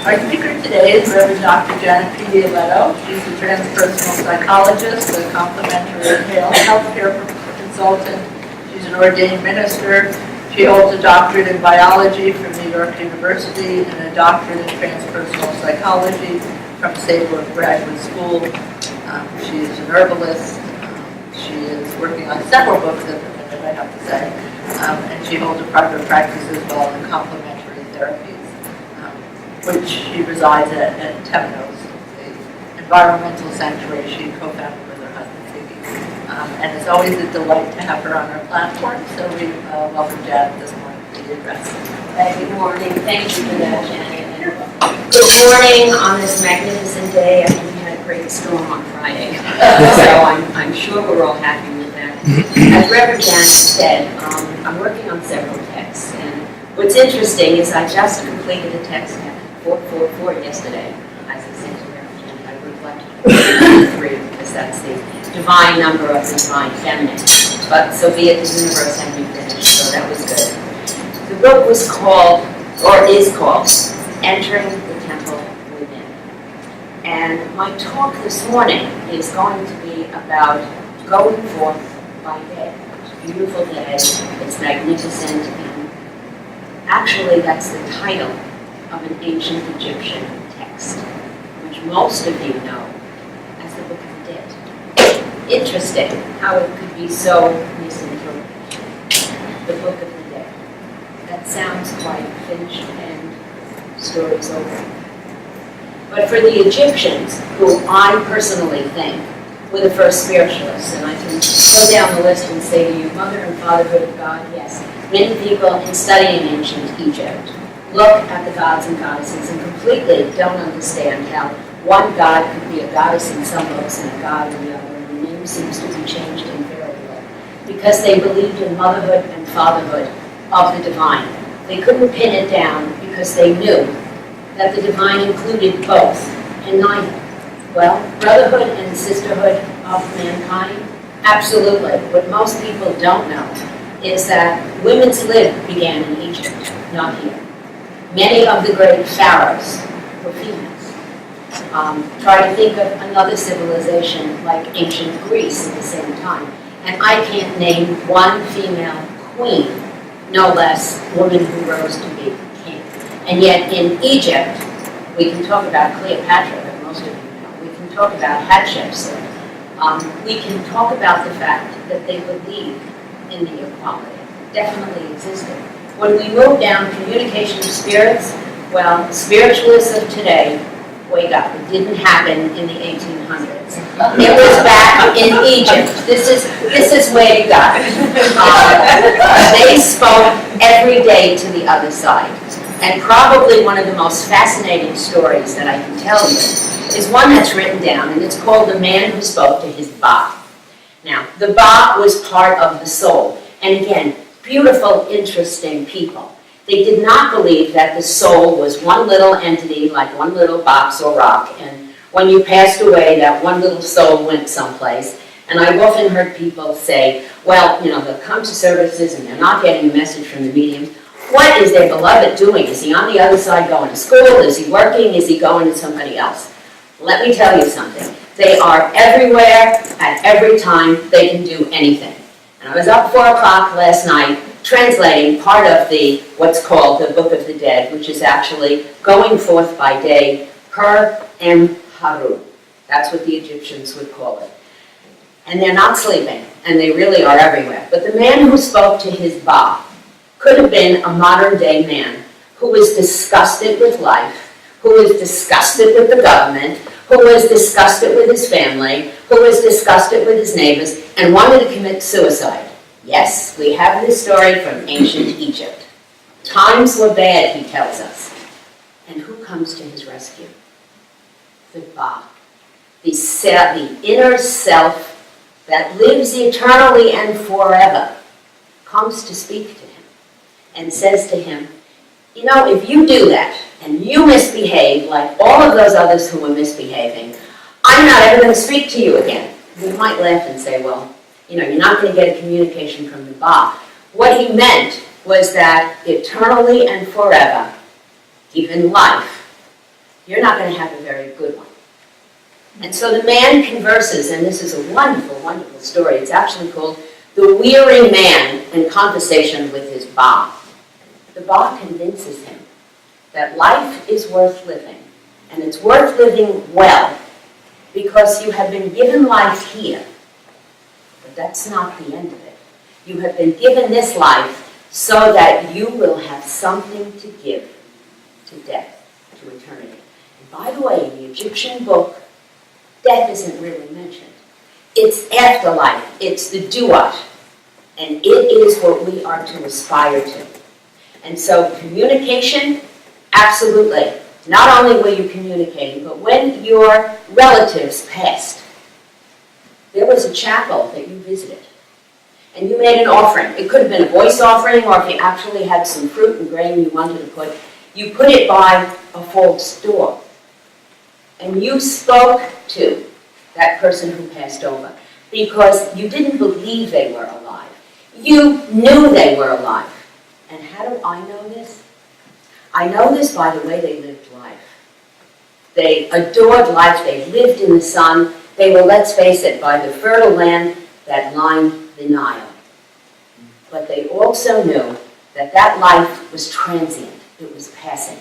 Our speaker today is Reverend Dr. Janet Piedilato. She's a transpersonal psychologist, a complementary healthcare consultant. She's an ordained minister. She holds a doctorate in biology from New York University and a doctorate in transpersonal psychology from Sable Graduate School. She is an herbalist. She is working on several books at the minute, I have to say. And she holds a private practice as well in complementary therapies, which she resides at Temnos, the environmental sanctuary she co-founded with her husband, Ziggy. And it's always a delight to have her on our platform, so we welcome Janet this morning to the address. Good morning. Thank you for that, Janet. Good morning on this magnificent day. I think we had a great storm on Friday, so I'm sure we're all happy with that. As Reverend Janet said, I'm working on several texts, and what's interesting is I just completed a text 444 yesterday. As I said to Reverend Janet, I reflected 3 because that's the divine number of the divine feminine. But so be it, the universe had me finished, so that was good. The book was called, or is called, Entering the Temple Within. And my talk this morning is going to be about going forth by day. It's a beautiful day, it's magnificent, and actually that's the title of an ancient Egyptian text, which most of you know as the Book of the Dead. Interesting how it could be so misinterpreted. The Book of the Dead. That sounds quite finished and story's over. But for the Egyptians, who I personally think were the first spiritualists, and I can go down the list and say to you, Mother and Fatherhood of God, yes. Many people in studying ancient Egypt look at the gods and goddesses and completely don't understand how one god could be a goddess in some books and a god in the other, and the name seems to be changed invariably, because they believed in motherhood and fatherhood of the divine. They couldn't pin it down because they knew that the divine included both and neither. Well, brotherhood and sisterhood of mankind, absolutely. What most people don't know is that women's lib began in Egypt, not here. Many of the great pharaohs were females. Try to think of another civilization like ancient Greece at the same time, and I can't name one female queen, no less woman who rose to be king. And yet in Egypt, we can talk about Cleopatra, that most of you know. We can talk about Hatshepsut. We can talk about the fact that they believed in the equality. Definitely existed. When we move down communication of spirits, well, spiritualists of today, wake up. It didn't happen in the 1800s. It was back in Egypt. This is where you got it. They spoke every day to the other side. And probably one of the most fascinating stories that I can tell you is one that's written down, and it's called The Man Who Spoke to His Ba. Now, the Ba was part of the soul. And again, beautiful, interesting people. They did not believe that the soul was one little entity, like one little box or rock, and when you passed away, that one little soul went someplace. And I've often heard people say, well, you know, they'll come to services and they're not getting a message from the mediums. What is their beloved doing? Is he on the other side going to school? Is he working? Is he going to somebody else? Let me tell you something. They are everywhere, at every time. They can do anything. And I was up 4 o'clock last night translating part of what's called the Book of the Dead, which is actually going forth by day, per Haru. That's what the Egyptians would call it. And they're not sleeping, and they really are everywhere. But the man who spoke to his Ba could have been a modern-day man who was disgusted with life, who was disgusted with the government, who was disgusted with his family, who was disgusted with his neighbors, and wanted to commit suicide. Yes, we have this story from ancient Egypt. Times were bad, he tells us. And who comes to his rescue? The Ba, the inner self that lives eternally and forever, comes to speak to him and says to him, you know, if you do that, and you misbehave like all of those others who were misbehaving, I'm not ever going to speak to you again. We might laugh and say, well, you know, you're not going to get a communication from the Ba. What he meant was that eternally and forever, even life, you're not going to have a very good one. And so the man converses, and this is a wonderful, wonderful story. It's actually called The Weary Man in Conversation with His Ba. The Ba convinces him that life is worth living, and it's worth living well, because you have been given life here, but that's not the end of it. You have been given this life so that you will have something to give to death, to eternity. And by the way, in the Egyptian book, death isn't really mentioned. It's afterlife. It's the duat. And it is what we are to aspire to. And so communication, absolutely. Not only were you communicating, but when your relatives passed, there was a chapel that you visited. And you made an offering. It could have been a voice offering, or if you actually had some fruit and grain you wanted to put, you put it by a false door. And you spoke to that person who passed over, because you didn't believe they were alive. You knew they were alive. And how do I know this? I know this by the way they lived life. They adored life. They lived in the sun. They were, let's face it, by the fertile land that lined the Nile. But they also knew that that life was transient. It was passing.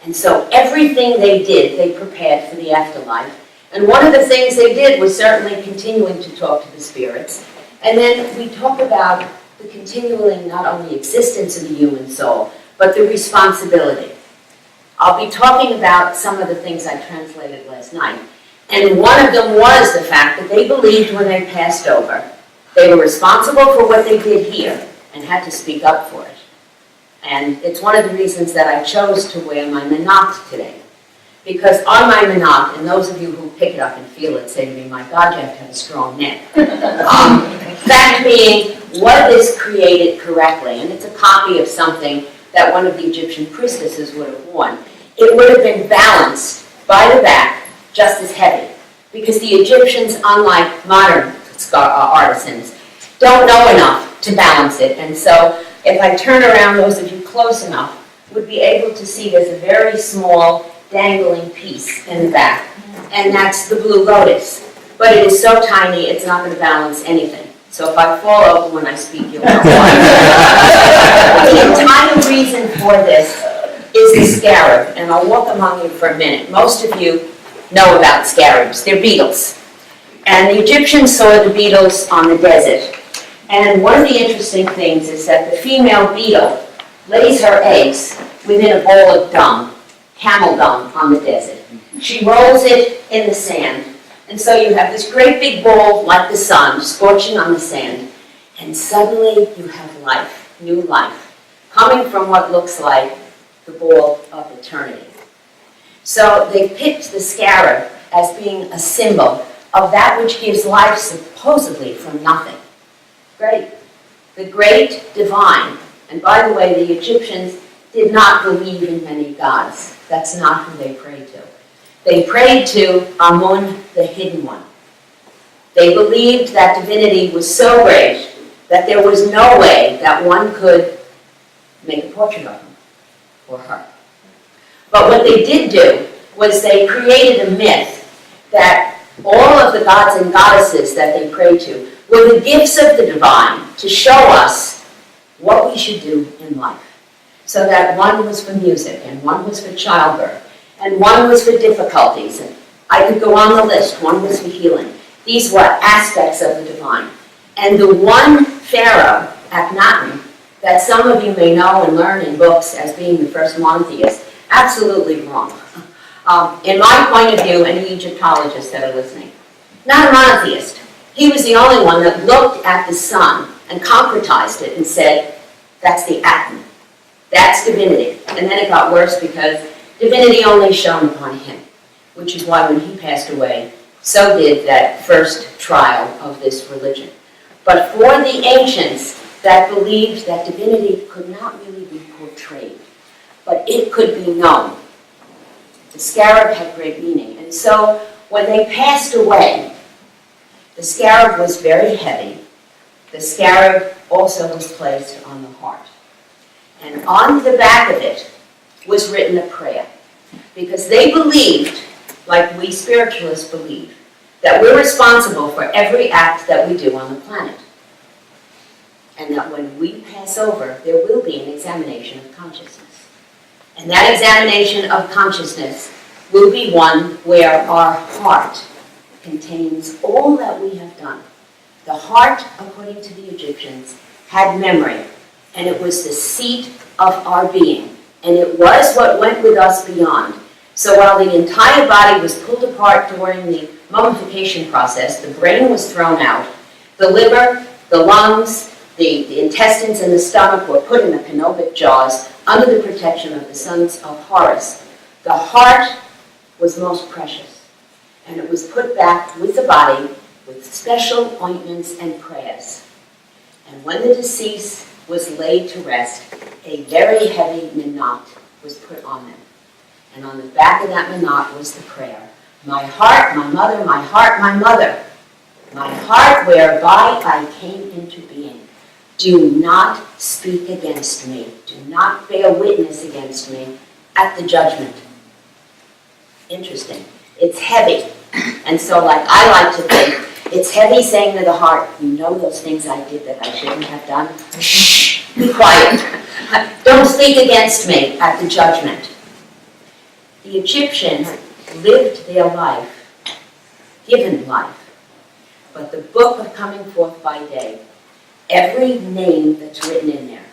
And so everything they did, they prepared for the afterlife. And one of the things they did was certainly continuing to talk to the spirits. And then we talk about the continuing not only existence of the human soul, but the responsibility. I'll be talking about some of the things I translated last night. And one of them was the fact that they believed when they passed over, they were responsible for what they did here and had to speak up for it. And it's one of the reasons that I chose to wear my menat today. Because on my menat, and those of you who pick it up and feel it say to me, my God, you have to have a strong neck. Fact being, what is created correctly? And it's a copy of something that one of the Egyptian priestesses would have worn. It would have been balanced by the back, just as heavy. Because the Egyptians, unlike modern artisans, don't know enough to balance it. And so if I turn around, those of you close enough would be able to see there's a very small dangling piece in the back. And that's the blue lotus. But it is so tiny, it's not going to balance anything. So if I fall over when I speak, you'll know why. The entire reason for this is the scarab. And I'll walk among you for a minute. Most of you know about scarabs. They're beetles. And the Egyptians saw the beetles on the desert. And one of the interesting things is that the female beetle lays her eggs within a bowl of dung, camel dung on the desert. She rolls it in the sand. And so you have this great big bowl like the sun, scorching on the sand. And suddenly you have life, new life, coming from what looks like the ball of eternity. So they picked the scarab as being a symbol of that which gives life supposedly from nothing. Great. The great divine. And by the way, the Egyptians did not believe in many gods. That's not who they prayed to. They prayed to Amun, the hidden one. They believed that divinity was so great that there was no way that one could make a portrait of him or her. But what they did do was they created a myth that all of the gods and goddesses that they prayed to were the gifts of the divine to show us what we should do in life. So that one was for music, and one was for childbirth, and one was for difficulties, and I could go on the list. One was for healing. These were aspects of the divine. And the one pharaoh, Akhenaten, that some of you may know and learn in books as being the first monotheist, absolutely wrong. In my point of view, any Egyptologists that are listening, not a monotheist. He was the only one that looked at the sun and concretized it and said, that's the Aten. That's divinity. And then it got worse because divinity only shone upon him, which is why when he passed away, so did that first trial of this religion. But for the ancients that believed that divinity could not really be portrayed, but it could be known, the scarab had great meaning. And so when they passed away, the scarab was very heavy. The scarab also was placed on the heart. And on the back of it was written a prayer. because they believed, like we spiritualists believe, that we're responsible for every act that we do on the planet. And that when we pass over, there will be an examination of consciousness. And that examination of consciousness will be one where our heart contains all that we have done. The heart, according to the Egyptians, had memory, and it was the seat of our being, and it was what went with us beyond. So while the entire body was pulled apart during the mummification process, the brain was thrown out, the liver, the lungs, the intestines and the stomach were put in the canopic jars under the protection of the sons of Horus. The heart was most precious, and it was put back with the body with special ointments and prayers. And when the deceased was laid to rest, a very heavy minot was put on them. And on the back of that minot was the prayer, "My heart, my mother, my heart, my mother, my heart whereby I came into being. Do not speak against me. Do not bear witness against me at the judgment." Interesting. It's heavy. And so like I like to think, it's heavy saying to the heart, you know those things I did that I shouldn't have done? Shh, be quiet. Don't speak against me at the judgment. The Egyptians lived their life, given life. But the book of coming forth by day, every name that's written in there,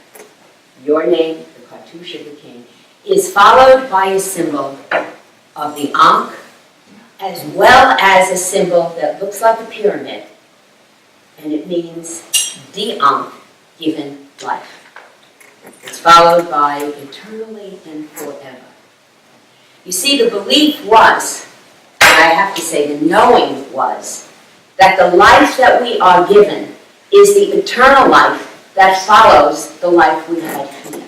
your name, the cartouche of the king, is followed by a symbol of the Ankh, as well as a symbol that looks like a pyramid, and it means the Ankh, given life. It's followed by eternally and forever. You see, the belief was, and I have to say the knowing was, that the life that we are given is the eternal life that follows the life we had here.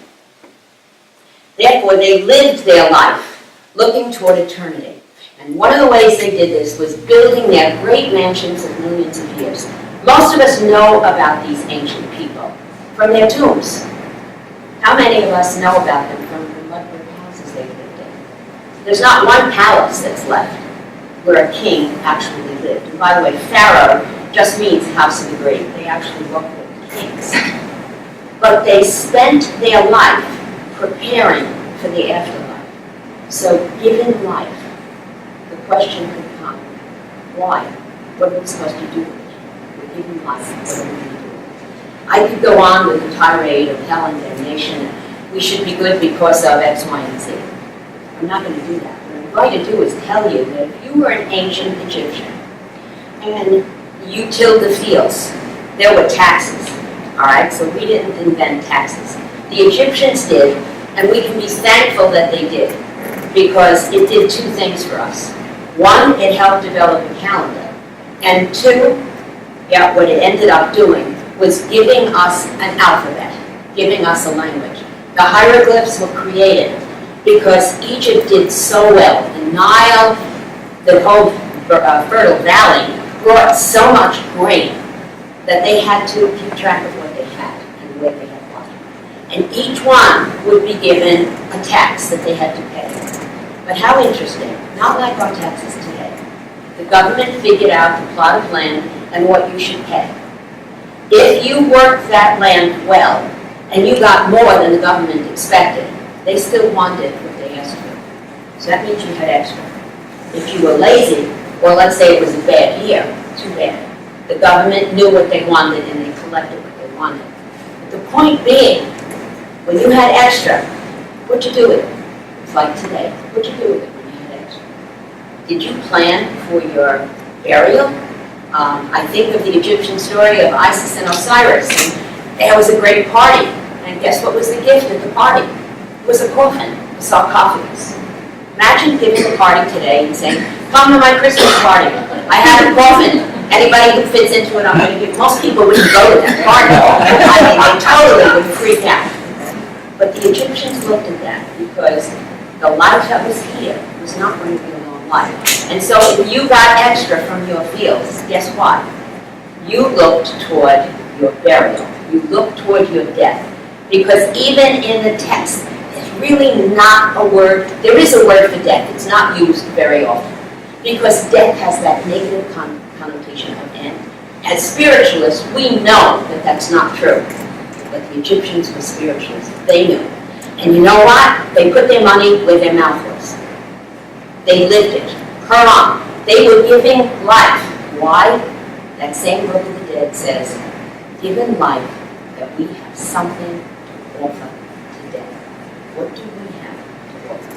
Therefore, they lived their life looking toward eternity. And one of the ways they did this was building their great mansions of millions of years. Most of us know about these ancient people from their tombs. How many of us know about them from the mud brick houses they lived in? There's not one palace that's left where a king actually lived. And by the way, Pharaoh just means house of the great. They actually worked with kings. But they spent their life preparing for the afterlife. So, given life, the question could come, why? What are we supposed to do with it? We're given life, what are we going to do with it? I could go on with the tirade of hell and damnation. We should be good because of X, Y, and Z. I'm not going to do that. What I'm going to do is tell you that if you were an ancient Egyptian and you tilled the fields, there were taxes. All right, so we didn't invent taxes. The Egyptians did, and we can be thankful that they did, because it did two things for us. One, it helped develop a calendar. And two, what it ended up doing was giving us an alphabet, giving us a language. The hieroglyphs were created because Egypt did so well. The Nile, the whole fertile valley, brought so much grain that they had to keep track of what they had and where they had what. And each one would be given a tax that they had to pay. But how interesting, not like our taxes today. The government figured out the plot of land and what you should pay. If you worked that land well, and you got more than the government expected, they still wanted what they asked for. So that means you had extra. If you were lazy, well, let's say it was a bad year, too bad. The government knew what they wanted and they collected what they wanted. But the point being, when you had extra, what'd you do with it? It's like today. What'd you do with it when you had extra? Did you plan for your burial? I think of the Egyptian story of Isis and Osiris. And there was a great party. And guess what was the gift at the party? It was a coffin, a sarcophagus. Imagine giving a party today and saying, come to my Christmas party. I have a coffin. Anybody who fits into it, I'm going to give. Most people wouldn't go to that party. I mean, they totally would freak out. But the Egyptians looked at that because the life that was here was not going to be a long life. And so if you got extra from your fields, guess what? You looked toward your burial. You looked toward your death. Because even in the text, there's really not a word. There is a word for death. It's not used very often because death has that negative connotation of end. As spiritualists, we know that that's not true. But the Egyptians were spiritualists. They knew. And you know what? They put their money where their mouth was. They lived it. Quran. They were giving life. Why? That same Book of the Dead says, given life, that we have something to offer to death. What do we have to offer?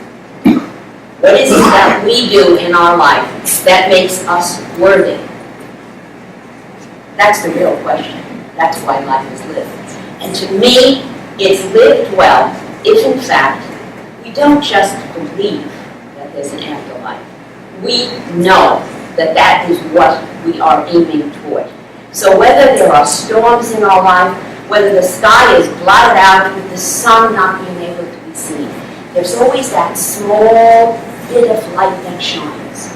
What is it that we do in our life that makes us worthy? That's the real question. That's why life is lived. And to me, it's lived well if, in fact, we don't just believe that there's an afterlife. We know that that is what we are aiming toward. So whether there are storms in our life, whether the sky is blotted out with the sun not being able to be seen, there's always that small bit of light that shines,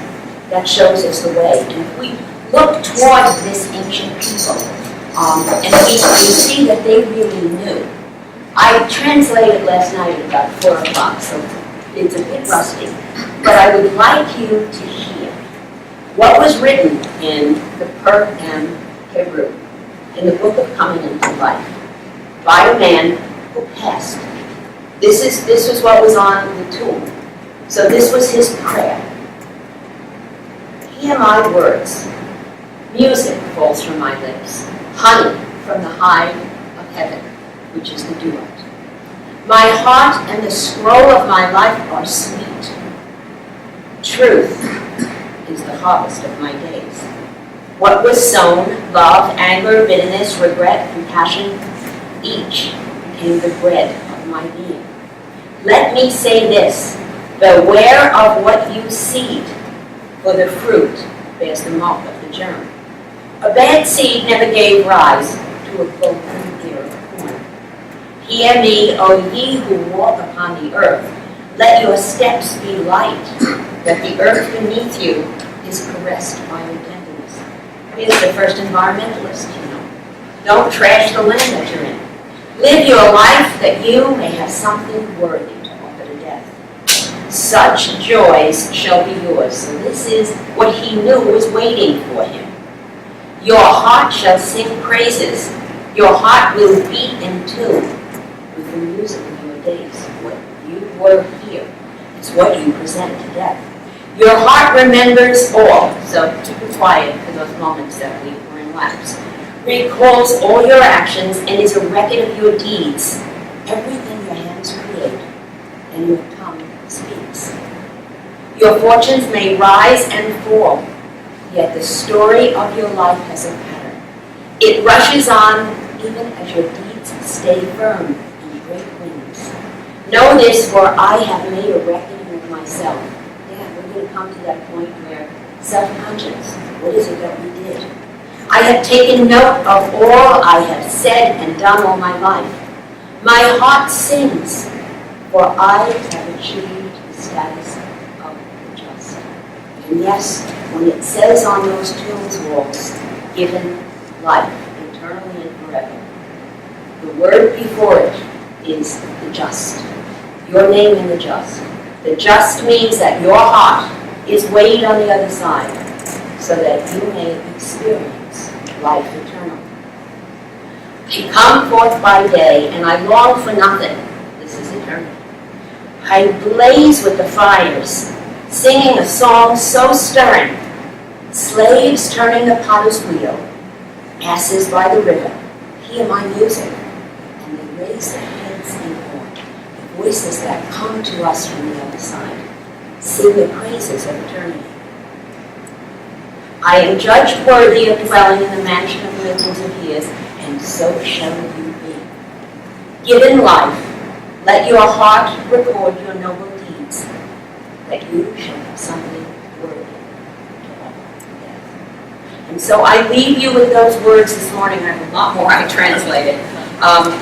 that shows us the way. And if we look toward this ancient people, and we see that they really knew. I translated last night at about 4 o'clock, so it's a bit rusty. But I would like you to hear what was written in the Per-Am Hebrew, in the Book of Coming into Life, by a man who passed. This is what was on the tomb. So this was his prayer. Hear my words. Music falls from my lips. Honey from the hive of heaven, which is the duat. My heart and the scroll of my life are sweet. Truth is the harvest of my days. What was sown, love, anger, bitterness, regret, compassion, each became the bread of my being. Let me say this, beware of what you seed, for the fruit bears the mark of the germ. A bad seed never gave rise to a golden ear of corn. Hear me, O ye who walk upon the earth. Let your steps be light, that the earth beneath you is caressed by your gentleness. Here's the first environmentalist, Don't trash the land that you're in. Live your life that you may have something worthy to offer to death. Such joys shall be yours. So this is what he knew was waiting for him. Your heart shall sing praises. Your heart will beat in tune with the music of your days. What you were here is what you present to death. Your heart remembers all. So keep it quiet for those moments that we were in lapse. Recalls all your actions and is a record of your deeds. Everything your hands create and your tongue speaks. Your fortunes may rise and fall. Yet the story of your life has a pattern. It rushes on even as your deeds stay firm in great wings. Know this, for I have made a reckoning of myself. Yeah, we're going to come to that point where self-conscious, what is it that we did? I have taken note of all I have said and done all my life. My heart sings, for I have achieved the status of the just. And yes, when it says on those tombs walls, given life, eternally and forever, the word before it is the just. Your name in the just. The just means that your heart is weighed on the other side, so that you may experience life eternal. I come forth by day, and I long for nothing. This is eternity. I blaze with the fires, singing a song so stirring. Slaves turning the potter's wheel, asses by the river, hear my music, and they raise their heads in awe. The voices that come to us from the other side sing the praises of eternity. I am judged worthy of dwelling in the mansion of millions of years, and so shall you be. Given life, let your heart record your noble deeds, that you shall have something worthy. And so I leave you with those words this morning. I have a lot more I translated.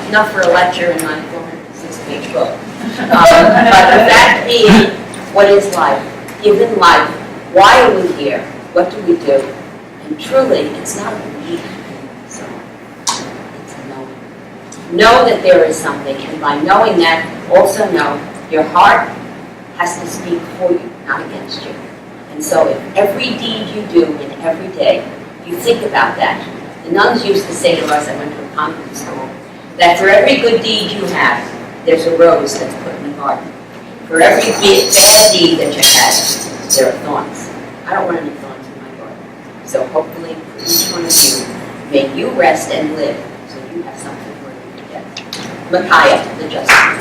Enough for a lecture in my 406-page book. But the fact being, what is life? Given life, why are we here? What do we do? And truly, it's not a belief in someone. It's a knowing. Know that there is something, and by knowing that, also know Your heart has to speak for you, not against you. And so if every deed you do in every day, you think about that. The nuns used to say to us, I went to a convent school, that for every good deed you have, there's a rose that's put in the garden. For every bad deed that you have, there are thorns. I don't want any thorns in my garden. So hopefully for each one of you, may you rest and live so you have something worthy to get. Micaiah, the justice.